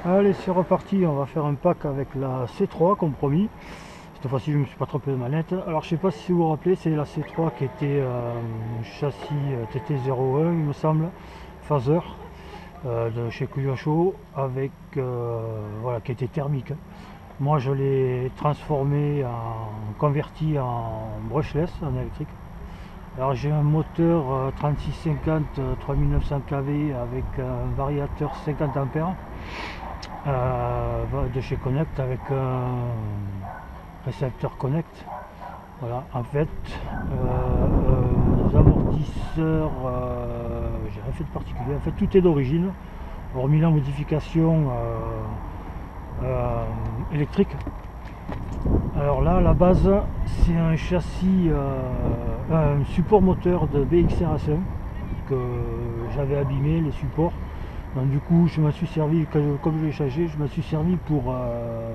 Allez, c'est reparti, on va faire un pack avec la C3 comme promis. Cette fois-ci, je ne me suis pas trompé de manette. Alors, je sais pas si vous vous rappelez, c'est la C3 qui était châssis TT01, il me semble, phaser de chez Kuyasho, avec voilà, qui était thermique. Moi, je l'ai transformé converti en brushless, en électrique. Alors, j'ai un moteur 3650 3900 kV avec un variateur 50 ampères. De chez Connect avec un récepteur Connect. Voilà, en fait, les amortisseurs, j'ai rien fait de particulier. En fait, tout est d'origine, hormis la modification électrique. Alors là, à la base, c'est un châssis, un support moteur de BXR-S1 que j'avais abîmé, les supports. Donc du coup, je me suis servi, comme je l'ai changé, je me suis servi pour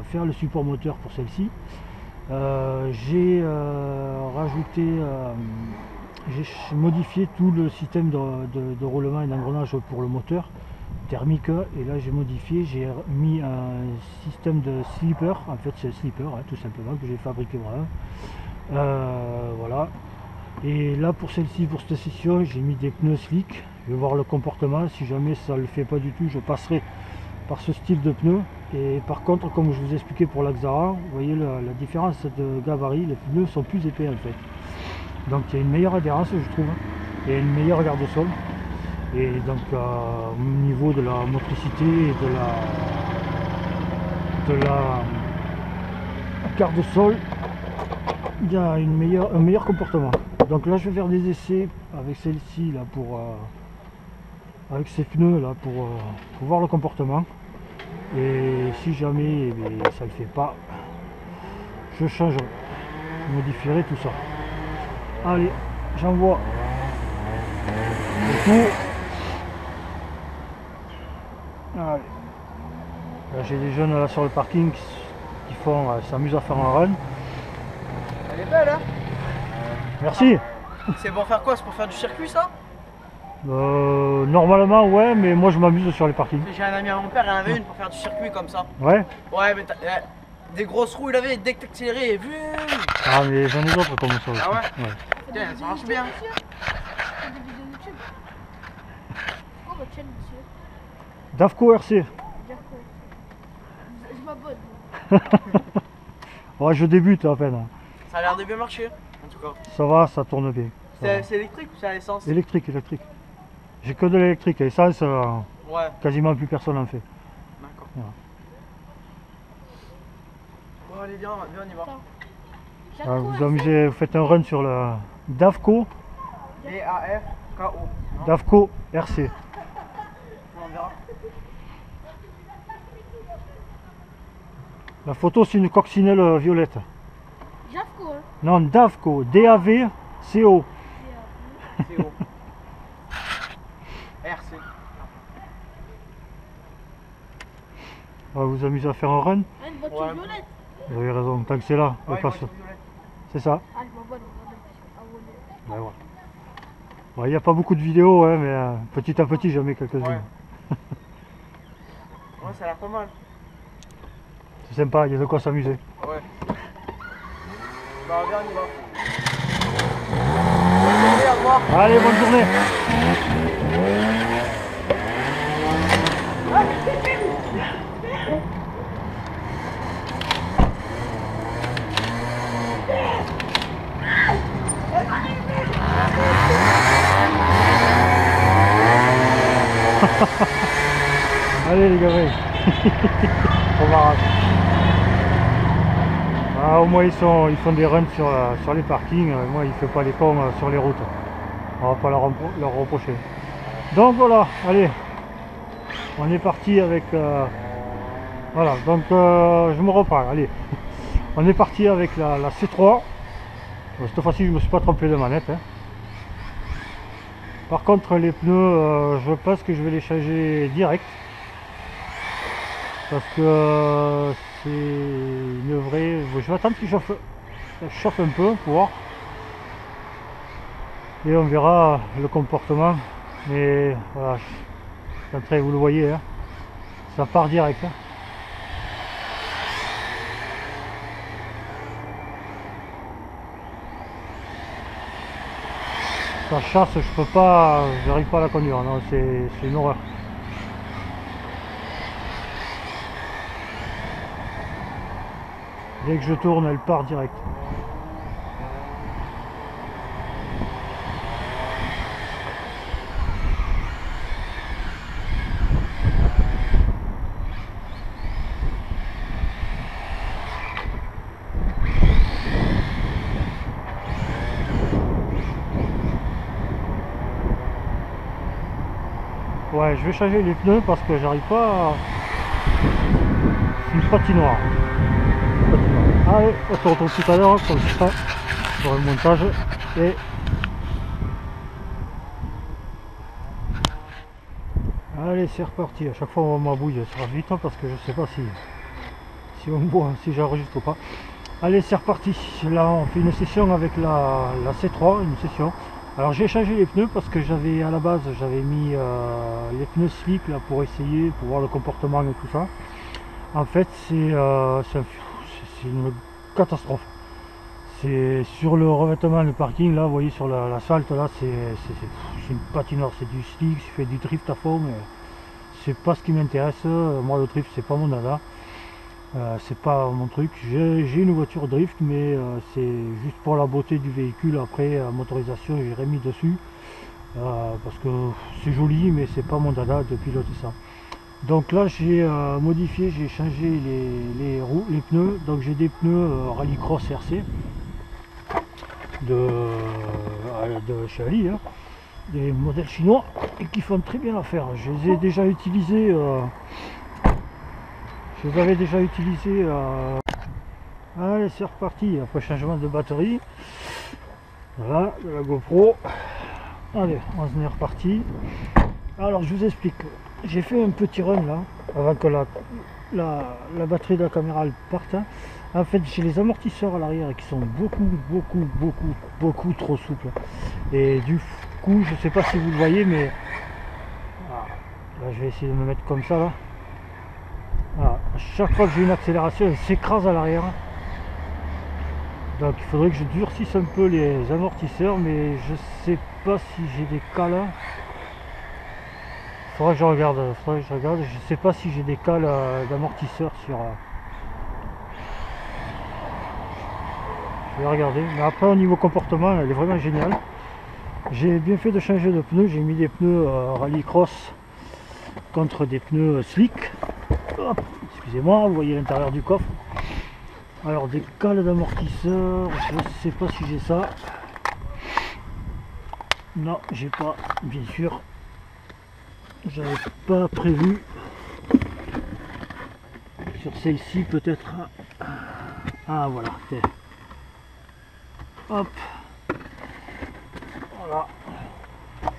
faire le support moteur pour celle-ci. J'ai rajouté, j'ai modifié tout le système de roulement et d'engrenage pour le moteur thermique. Et là, j'ai modifié, j'ai mis un système de slipper. En fait, c'est un slipper, hein, tout simplement, que j'ai fabriqué moi-même. Voilà. Et là, pour celle-ci, pour cette session, j'ai mis des pneus slick. Je vais voir le comportement. Si jamais ça ne le fait pas du tout, je passerai par ce style de pneus. Et par contre, comme je vous ai expliqué pour l'Axara, vous voyez la différence de gabarit. Les pneus sont plus épais en fait. Donc il y a une meilleure adhérence, je trouve. Et une meilleure garde-sol. Et donc au niveau de la motricité et de la garde-sol, il y a un meilleur comportement. Donc là, je vais faire des essais avec celle-ci là pour avec ces pneus là pour voir le comportement. Et si jamais ça ne le fait pas, je changerai, je modifierai tout ça. Allez, j'envoie le tour. Allez. Là, j'ai des jeunes là sur le parking qui s'amusent à faire un run. Elle est belle, hein? Merci. C'est pour faire quoi? C'est pour faire du circuit, ça? Normalement, ouais, mais moi je m'amuse sur les parkings. J'ai un ami à mon père, il en avait une pour faire du circuit comme ça. Ouais. Ouais, mais des grosses roues, il avait, dès que t'accélérais, vu. Ah, mais j'en ai d'autres comme ça aussi. Ah ouais? Tiens, ça marche bien. Des vidéos YouTube. C'est quoi votre chaîne, monsieur? Davco RC. Je m'abonne. Ouais, je débute à peine. Ça a l'air de bien marcher, en tout cas. Ça va, ça tourne bien. C'est électrique ou c'est à l'essence? Électrique, électrique. J'ai que de l'électrique. Et ça, Ouais. quasiment plus personne en fait. D'accord. Voilà. Bon, allez, viens, on y va. Ah, vous amusez, vous faites un run sur le Davco, D-A-F-K-O. Davco RC. On verra. La photo, c'est une coccinelle violette. Javco, hein. Non, Davco, D-A-V-C-O. C'est haut. RC. Ah, vous amusez à faire un run? Ah, une voiture Ouais. violette. Vous avez raison, tant que c'est là, Ouais, passe. C'est ça. Ah, je m'abonne. Ouais, ouais. Bon, il n'y a pas beaucoup de vidéos, hein, mais petit à petit, j'en mets quelques-unes. Ouais. Ouais, ça a l'air pas mal. C'est sympa, il y a de quoi s'amuser. Ouais. Bah, viens, on y va. Bonne journée, au revoir. Allez, bonne journée. Allez les gars, trop marrant. Ah, au moins ils font des runs sur les parkings, moi ils ne font pas les cons sur les routes. On va pas leur reprocher. Donc voilà, allez, on est parti avec... voilà, donc je me reprends, allez. On est parti avec la C3. Cette fois-ci je ne me suis pas trompé de manette. Hein. Par contre les pneus, je pense que je vais les changer direct. Parce que c'est une vraie... Je vais attendre qu'il chauffe un peu pour voir. Et on verra le comportement. Mais voilà, vous le voyez, hein, ça part direct. Hein. Ça chasse, je peux pas, j'arrive pas à la conduire, non, c'est une horreur. Dès que je tourne, elle part direct. Ouais, je vais changer les pneus parce que j'arrive pas à... C'est une patinoire. Allez, on se retrouve tout à l'heure comme ça pour le montage. Et allez, c'est reparti. À chaque fois on m'abouille, ça va vite parce que je sais pas si on me voit, si j'enregistre ou pas. Allez, c'est reparti. Là, on fait une session avec la C3, une session. Alors j'ai changé les pneus parce que j'avais à la base j'avais mis les pneus slick là pour essayer, pour voir le comportement et tout ça. En fait c'est une catastrophe. C'est sur le revêtement de parking là, vous voyez sur l'asphalte là, c'est une patinoire, c'est du slick, je fais du drift à fond, mais c'est pas ce qui m'intéresse. Moi le drift c'est pas mon dada. C'est pas mon truc. J'ai une voiture drift, mais c'est juste pour la beauté du véhicule. Après motorisation, j'ai remis dessus parce que c'est joli, mais c'est pas mon dada de piloter ça. Donc là, j'ai modifié, j'ai changé les roues, les pneus. Donc j'ai des pneus Rallycross RC de chez Ali, hein, des modèles chinois et qui font très bien l'affaire. Je les ai déjà utilisés. Je les avais déjà utilisés. Allez, c'est reparti. Après changement de batterie. Voilà, de la GoPro. Allez, on est reparti. Alors, je vous explique. J'ai fait un petit run là, avant que la batterie de la caméra elle parte. Hein. En fait, j'ai les amortisseurs à l'arrière qui sont beaucoup trop souples. Et du coup, je sais pas si vous le voyez, mais là, je vais essayer de me mettre comme ça là. Voilà. À chaque fois que j'ai une accélération, elle s'écrase à l'arrière. Donc il faudrait que je durcisse un peu les amortisseurs, mais je sais pas si j'ai des cales. Faudrait que je regarde, je sais pas si j'ai des cales d'amortisseurs sur... Je vais regarder. Mais après au niveau comportement, elle est vraiment géniale. J'ai bien fait de changer de pneus, j'ai mis des pneus Rallycross contre des pneus slick. Excusez-moi, vous voyez l'intérieur du coffre. Alors des cales d'amortisseurs, je ne sais pas si j'ai ça. Non, j'ai pas, bien sûr. J'avais pas prévu. Sur celle-ci peut-être. Ah voilà. Hop. Voilà.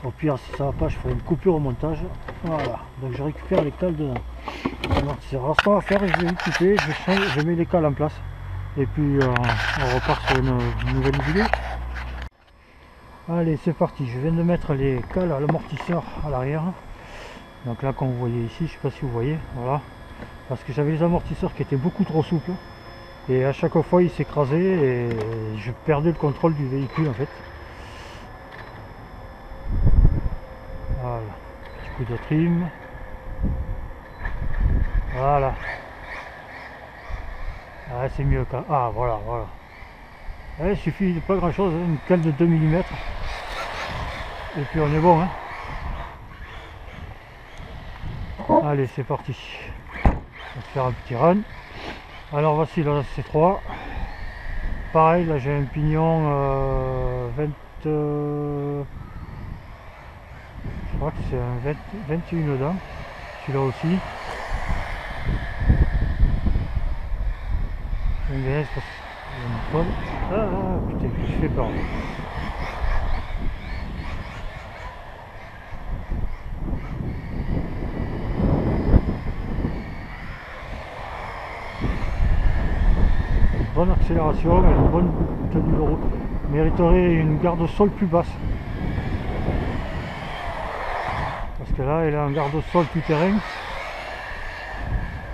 Au pire si ça va pas, je ferai une coupure au montage. Voilà. Donc je récupère les cales de... Alors ce qu'on va faire, je vais couper, je mets les cales en place et puis on repart sur une nouvelle vidéo. Allez, c'est parti, je viens de mettre les cales à l'amortisseur à l'arrière. Donc là, comme vous voyez ici, je sais pas si vous voyez, voilà, parce que j'avais les amortisseurs qui étaient beaucoup trop souples et à chaque fois ils s'écrasaient et je perdais le contrôle du véhicule en fait. Voilà, petit coup de trim. Voilà. Ah, c'est mieux quand... Ah, voilà. Il suffit de pas grand chose, hein, une cale de 2 mm. Et puis on est bon. Hein. Allez, c'est parti. On va faire un petit run. Alors voici la C3. Pareil, là j'ai un pignon 20... je crois que c'est un 21 dents. Celui-là aussi. Ah putain, je fais peur. Bonne accélération, une bonne tenue de route. Mériterait une garde au sol plus basse. Parce que là, elle a un garde au sol tout terrain.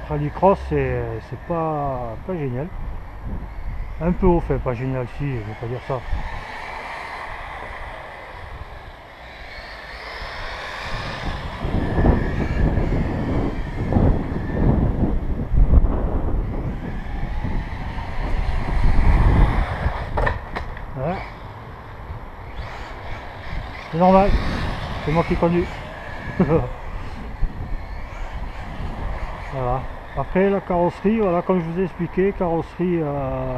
Rallycross, c'est pas génial. Un peu haut fait, pas génial, si, je vais pas dire ça. normal, c'est moi qui conduis. Voilà. Après la carrosserie, voilà, comme je vous ai expliqué, carrosserie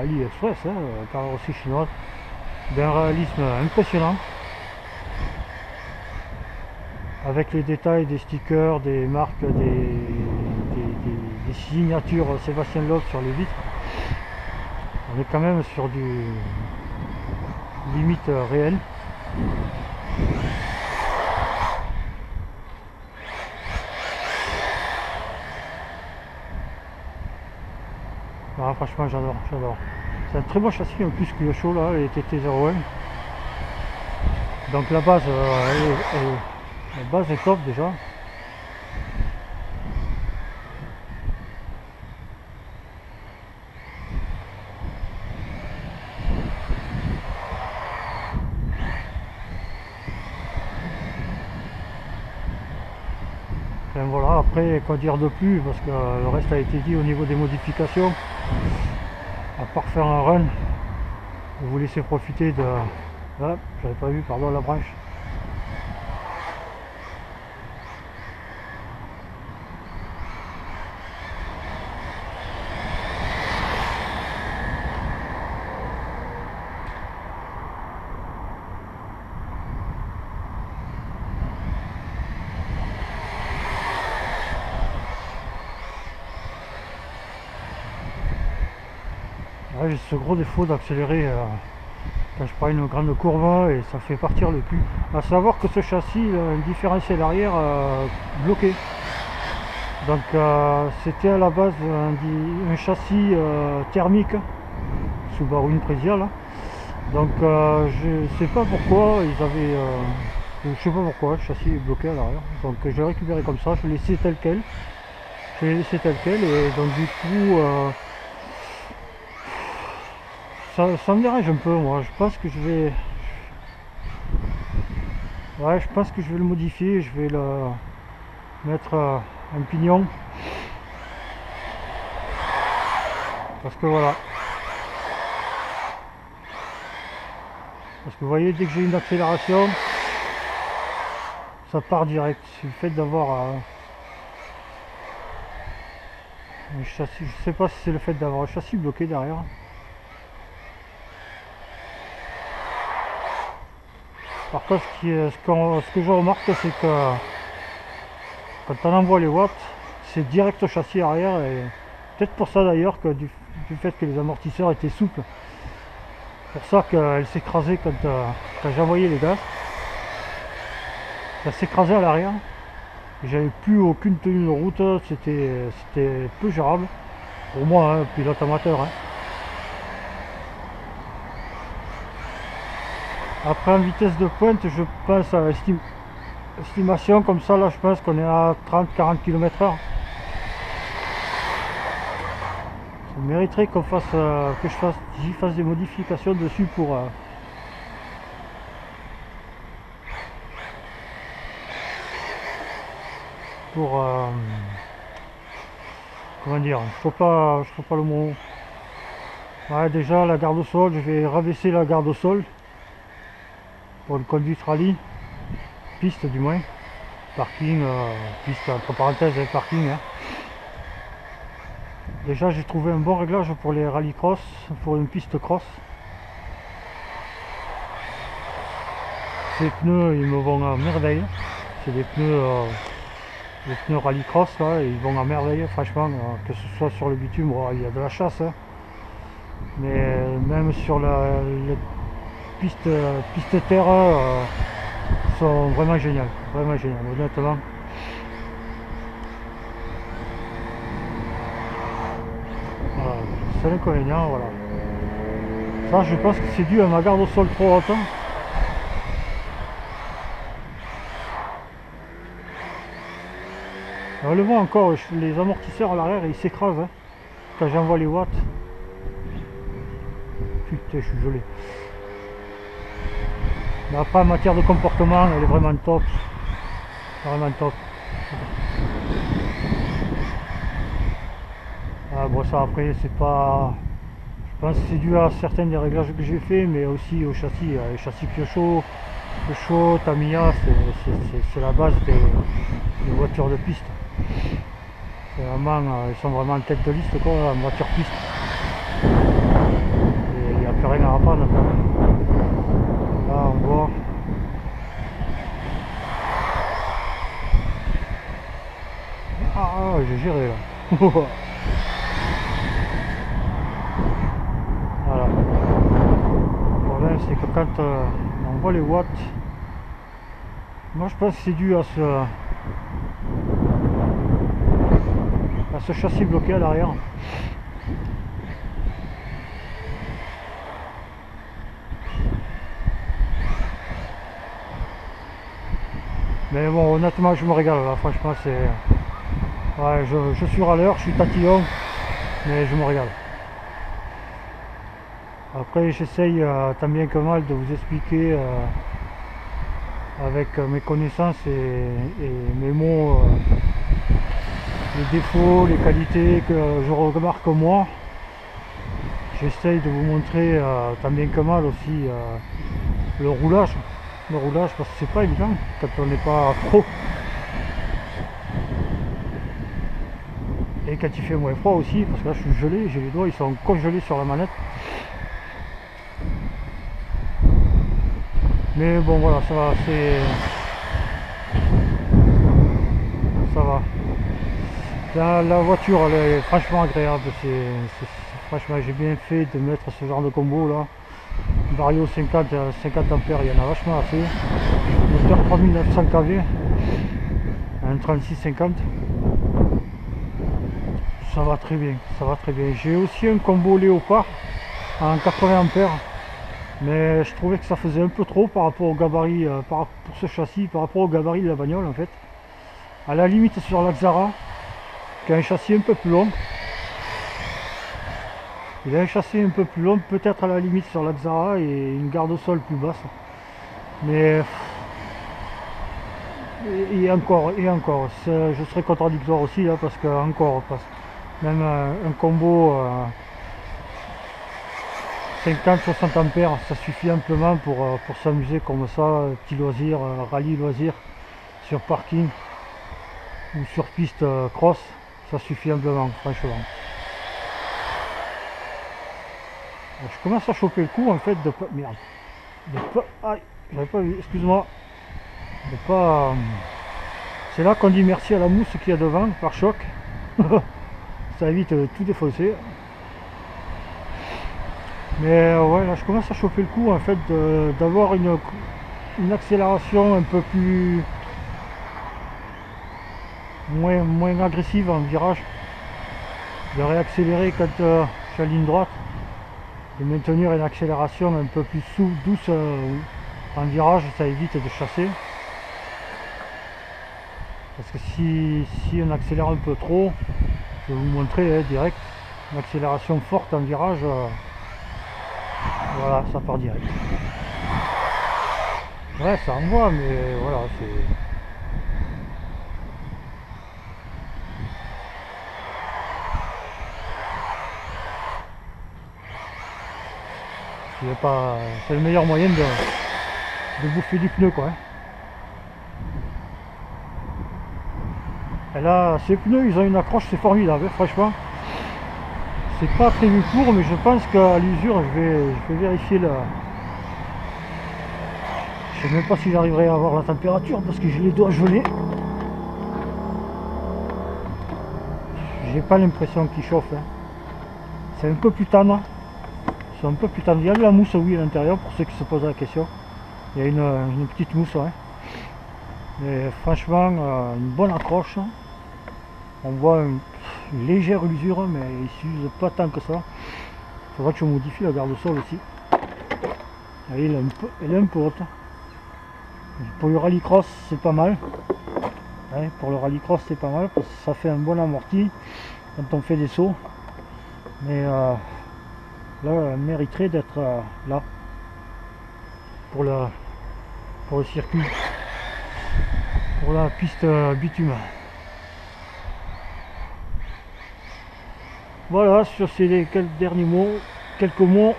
AliExpress, hein, carrosserie chinoise, d'un réalisme impressionnant, avec les détails des stickers, des marques, des signatures Sébastien Loeb sur les vitres. On est quand même sur du limite réel. Ah, franchement j'adore, j'adore. C'est un très beau châssis en plus Kyosho là, les TT01. Donc la base, la base est top déjà. Et voilà, après quoi dire de plus, parce que le reste a été dit au niveau des modifications. À part faire un run, vous laissez profiter de... Ah, j'avais pas vu, pardon, la branche. Ouais, j'ai ce gros défaut d'accélérer quand je prends une grande courbe et ça fait partir le cul. À savoir que ce châssis a un différentiel arrière bloqué. Donc c'était à la base un châssis thermique Subaru Impreza là. Donc je sais pas pourquoi ils avaient je sais pas pourquoi le châssis est bloqué à l'arrière. Donc je l'ai récupéré comme ça, je l'ai laissé tel quel. Je l'ai laissé tel quel et donc du coup ça me dérange un peu moi. Je pense que je vais. Ouais, je pense que je vais le modifier, je vais le mettre un pignon. Parce que voilà. Parce que vous voyez, dès que j'ai une accélération, ça part direct. C'est le fait d'avoir un châssis. Je sais pas si c'est le fait d'avoir un châssis bloqué derrière. Par contre, ce que je remarque, c'est que quand on envoie les watts, c'est direct au châssis arrière. Et peut-être pour ça d'ailleurs que du fait que les amortisseurs étaient souples. C'est pour ça qu'elle s'écrasait quand j'ai envoyé les gaz. Ça s'écrasait à l'arrière. J'avais plus aucune tenue de route, c'était peu gérable. Pour moi, hein, pilote amateur. Hein. Après en vitesse de pointe, je pense à estimation comme ça, là je pense qu'on est à 30-40 km/h. Ça mériterait qu'on fasse que j'y fasse des modifications dessus pour comment dire, je trouve pas le mot. Ouais, déjà la garde au sol, je vais rabaisser la garde au sol pour une conduite rallye, piste du moins, parking, piste entre parenthèses et parking. Hein. Déjà j'ai trouvé un bon réglage pour les rallye cross, pour une piste cross. Ces pneus ils me vont à merveille, c'est des pneus rallye cross là, ils vont à merveille franchement, que ce soit sur le bitume, bon, il y a de la chasse, hein, mais même sur les pistes terre sont vraiment géniales, honnêtement. Voilà, seul inconvénient, voilà. Ça je pense que c'est dû à ma garde au sol trop haute. On le voit encore, les amortisseurs à l'arrière ils s'écrasent hein, quand j'envoie les watts. Putain, je suis gelé. Mais après en matière de comportement, elle est vraiment top. Vraiment top. Ah, bon ça après c'est pas. Je pense que c'est dû à certains des réglages que j'ai fait, mais aussi au châssis, les châssis Kyosho, Peugeot, Tamiya, c'est la base des voitures de piste. C'est vraiment, ils sont vraiment en tête de liste quoi, en voiture piste. Et il n'y a plus rien à apprendre. Là on voit. Ah, j'ai géré là. Voilà. Le problème c'est que quand on voit les watts, moi je pense que c'est dû à ce châssis bloqué à l'arrière. Mais bon, honnêtement je me régale là, franchement c'est... Ouais, je suis râleur, je suis tatillon, mais je me régale. Après j'essaye tant bien que mal de vous expliquer avec mes connaissances et mes mots les défauts, les qualités que je remarque moi. J'essaye de vous montrer tant bien que mal aussi le roulage. Le roulage parce que c'est pas évident quand on n'est pas pro. Et quand il fait moins froid aussi, parce que là je suis gelé, j'ai les doigts, ils sont congelés sur la manette. Mais bon voilà, ça va, ça va. La voiture elle est franchement agréable, franchement j'ai bien fait de mettre ce genre de combo là. Vario 50 ampères, il y en a vachement assez. Moteur 3900 kV, un 3650. Ça va très bien, ça va très bien. J'ai aussi un combo Léopard en 80 ampères. Mais je trouvais que ça faisait un peu trop par rapport au gabarit, pour ce châssis, par rapport au gabarit de la bagnole en fait. À la limite sur la Xara, qui a un châssis un peu plus long. Il a un châssis un peu plus long, peut-être à la limite sur la Xara et une garde au sol plus basse. Mais... Et encore, je serais contradictoire aussi là parce que même un combo 50-60 ampères, ça suffit amplement pour s'amuser comme ça, petit loisir, rallye loisir, sur parking ou sur piste cross, ça suffit amplement, franchement. Je commence à choper le coup en fait de pas... Merde. De pas... Aïe, j'avais pas vu, excuse-moi. De pas... C'est là qu'on dit merci à la mousse qu'il y a devant, par choc. Ça évite de tout défausser. Mais ouais, là je commence à chauffer le coup en fait d'avoir une accélération un peu plus moins agressive en virage, de réaccélérer quand je suis à ligne droite, de maintenir une accélération un peu plus douce en virage, ça évite de chasser. Parce que si on accélère un peu trop, je vais vous montrer direct, une accélération forte en virage. Voilà, ça part direct. Ouais, ça envoie, mais voilà, c'est... C'est le meilleur moyen de bouffer du pneu, quoi. Et là, ces pneus, ils ont une accroche, c'est formidable, franchement. C'est pas prévu pour, mais je pense qu'à l'usure, je vais vérifier là. Je sais même pas si j'arriverai à avoir la température parce que j'ai les doigts gelés. J'ai pas l'impression qu'il chauffe. Hein. C'est un peu plus tendre. C'est un peu plus tendre. Il y a de la mousse, oui, à l'intérieur, pour ceux qui se posent la question. Il y a une petite mousse, ouais. Mais franchement, une bonne accroche. On voit une légère usure, mais il s'use pas tant que ça. Il faudra que je modifie la garde-sol aussi. Elle est un peu haute. Pour le rallycross, c'est pas mal. Ouais, pour le rallycross, c'est pas mal parce que ça fait un bon amorti quand on fait des sauts. Mais là, elle mériterait d'être là pour le circuit, pour la piste bitume. Voilà, sur ces quelques derniers mots, quelques mots.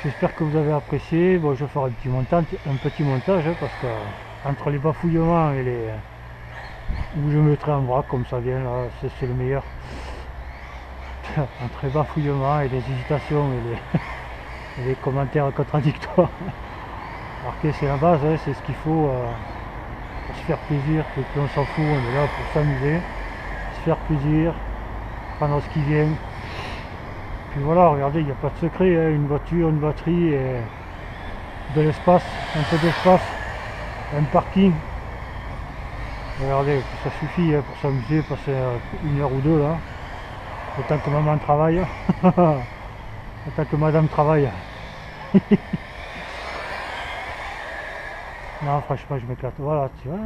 J'espère que vous avez apprécié. Bon, je ferai un petit montage hein, parce que entre les bafouillements et les où je mettrai en vrac comme ça vient là, c'est le meilleur. Entre les bafouillements et les hésitations et les commentaires contradictoires. Remarquez, c'est la base, hein, c'est ce qu'il faut pour se faire plaisir, et puis on s'en fout, on est là pour s'amuser, se faire plaisir, prendre ce qui vient. Puis voilà, regardez, il n'y a pas de secret, hein, une voiture, une batterie et de l'espace, un peu d'espace, un parking. Regardez, ça suffit hein, pour s'amuser, passer une heure ou deux là. Autant que maman travaille, autant que madame travaille. Non, franchement, je m'éclate. Voilà, tu vois.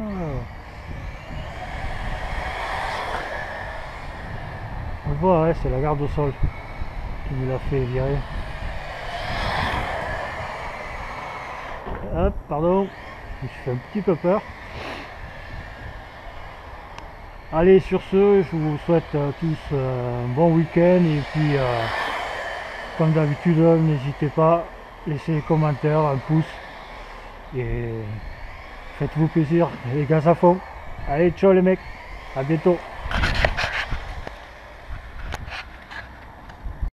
On le voit, hein, c'est la garde au sol qui nous l'a fait virer. Hop, pardon, je me suis fait un petit peu peur. Allez, sur ce, je vous souhaite tous un bon week-end et puis, comme d'habitude, n'hésitez pas, laissez des commentaires, un pouce et faites-vous plaisir, les gaz à fond. Allez, ciao les mecs, à bientôt.